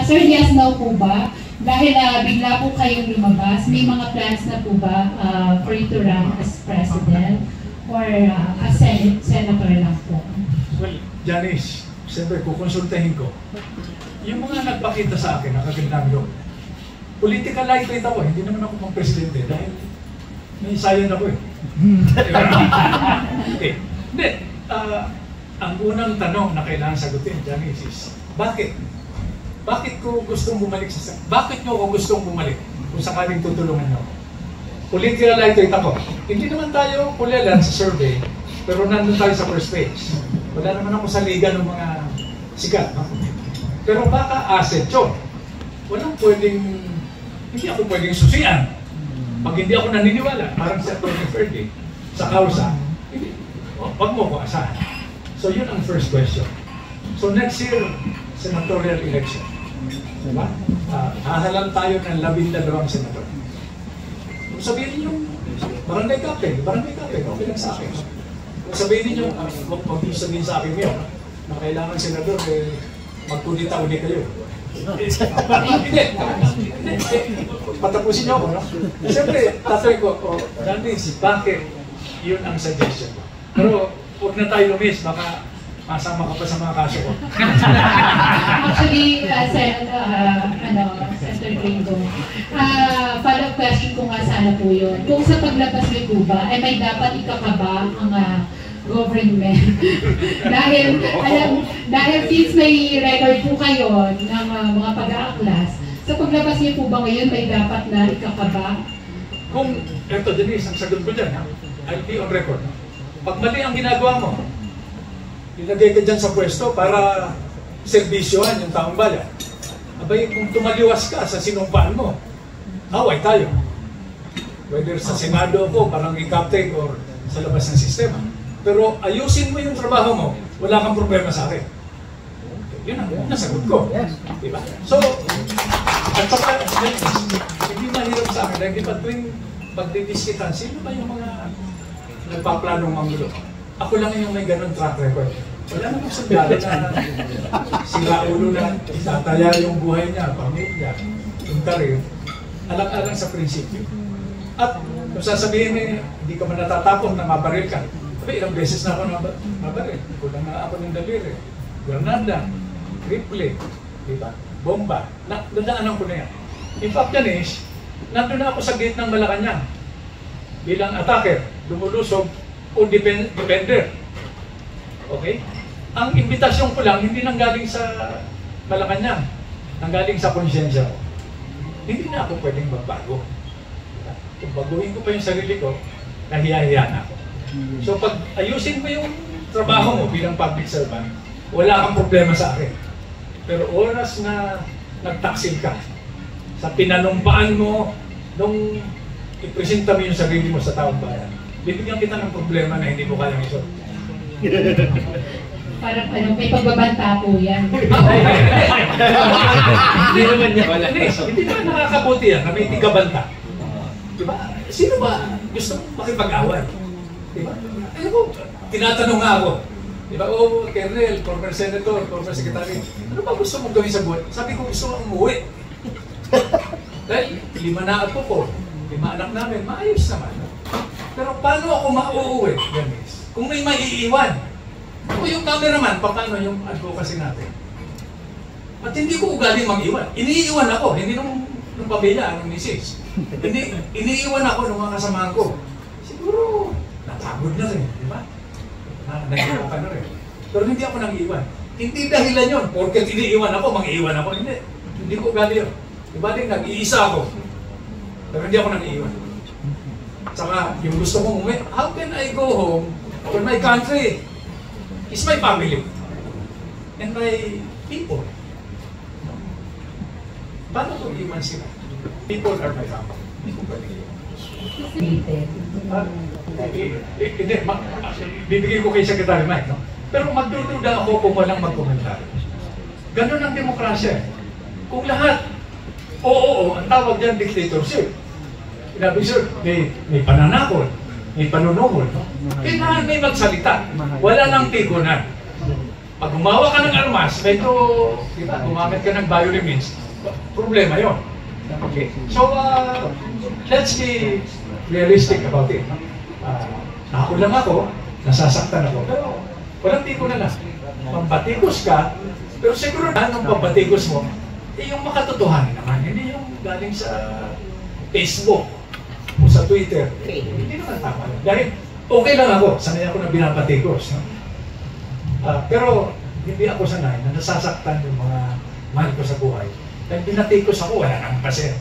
Sir, yes, no po ba? Dahil bigla po kayong lumabas, may mga plans na po ba for you to run as president or as senator lang po? Well, Janice, siyempre kukonsultahin ko. Yung mga nagpakita sa akin, nakagandang loob. Political lightweight ako, hindi naman ako pang presidente dahil may sayon ako eh. Okay. Hindi, ang unang tanong na kailangan sagutin, Janice, is bakit? Bakit ko gustong bumalik sa... Bakit nyo ako gustong bumalik kung sakaling tutulungan nyo? Political lightweight ako. Hindi naman tayo kulelan sa survey, pero nandun tayo sa first page. Wala naman ako sa liga ng mga sikat. No? Pero baka asset yun. Walang pwedeng... Hindi ako pwedeng susian. Pag hindi ako naniniwala, parang sa Tony Ferdy, sa kausa, hindi. Wag mo ko asahan. So yun ang first question. So next year, senatorial election. Diba? Hahalan tayo ng 12 senador. Kung sabihin niyo, barangay captain, okay lang sa akin. Kung sabihin niyo, huwag sabihin sa akin ngayon, na kailangan senador, magkudita-uni kayo. Hindi. Patapusin niyo ako, no? Siyempre, tatoy ko, Janice, bakit yun ang suggestion ko? Pero, huwag na tayo lumis, baka masama ka pa sa mga kaso ko. Actually, Senator Gringo, follow-up question ko nga sana po yun. Kung sa paglabas ni Cuba, ay may dapat ikakaba ang government. dahil since may record po kayo ng mga pag-aaklas, sa paglabas niyo po ba ngayon may dapat na ikakaba? Kung, eto Denise, ang sagot ko dyan, I'll be on record. Pag mali ang ginagawa mo, ilagay ka dyan sa pwesto para serbisyohan yung taong bayan. Abay, kung tumaliwas ka sa sinumpaan mo, away tayo. Whether sa Senado ko, parang i-captain or sa labas ng sistema. Pero ayusin mo yung trabaho mo, wala kang problema sa akin. Yun ang nasagot ko. Diba? So, at saka, hindi mahirap sa akin. Dahil diba tuwing pagdidiskitan, sino ba yung mga nagpaplanong mangulo? Ako lang yung may ganun track record. Wala namang sundalo na sila ulo na itataya yung buhay niya, pamilya, yung karir. Alang-alang sa prinsipyo. At kung sasabihin hindi ka man natatapon na mabaril ka, sabi, ilang beses na ako mabaril. Kulang na ako ng daliri. Granada, triple, diba? Bomba. Nadaanan ko na yan. In fact, Janice, nandun na ako sa gate ng Malacanang bilang attacker, lumulusog, o defender. Okay? Ang imbitasyon ko lang, hindi nanggaling sa Malacanang, nanggaling sa konsyensya ko. Hindi na ako pwedeng magbago. Kung baguhin ko pa yung sarili ko, nahiya-hiya na ako. So pag ayusin mo yung trabaho mo bilang public servant, wala kang problema sa akin. Pero oras na nagtaksil ka, sa pinanumpaan mo, nung ipresenta mo yung sarili mo sa taong bayan, bibigyan kita ng problema na hindi mo kayang isolve. Parang may pagbabanta po yan. Hindi naman niya. Hindi naman nakakabuti yan na may tigabanta. Diba? Sino ba gusto makipag-away? Diba? Ano ko, tinatanong nga ako. Diba? Oh, Colonel, former Senator, former Secretary, ano ba gusto mong gawin sa buhay? Sabi ko, gusto mong umuwi. Dahil 5 na apo ko, 5 anak namin, maayos naman. Pero paano ako mauuwi, Janice? Kung may maiiwan. Ako yung cameraman, paano yung advocacy natin? At hindi ko ugaling mag-iwan. Iniiwan ako, hindi nung pamilya, nung misis. Iniiwan ako ng mga kasamahan ko. Siguro, napagod na rin, di ba? Nag-iwan na rin. Pero hindi ako nang-iwan. Hindi dahilan yun, porket iniiwan ako, mag-iwan ako. Hindi ko ugali yun. Diba din, nag-iisa ako. Pero hindi ako nang-iwan. Saka, yung gusto kong umuwi, how can I go home when my country is my family and my people? Paano kung iwan sila? People are my family. Hindi ko pwede iwan. Hindi, bibigay ko kay Secretary Mike, no? Pero magdududa ako kung walang magkomentaryo. Ganun ang demokrasya. Kung lahat, oo, ang tawag dyan, dictatorship. Sinabi, sir, may pananakol, may panunuhol. No? Kailangan may magsalita. Wala nang tigunan. Pag gumawa ka ng armas, medyo, di ba, gumamit ka ng violent means, problema yun. Okay. So, let's be realistic about it. Ako lang ako, nasasaktan ako, pero walang tiko na lang. Pampatikos ka, pero siguro na nung pampatikos mo, yung makatotohanan naman, hindi yung galing sa Facebook o sa Twitter. Hindi naman tama. Dahil okay lang ako, sanay ako na binapatikos. No? Pero hindi ako sanay na nasasaktan yung mga mahal ko sa buhay. Dahil binatikos ako, wala nang paser.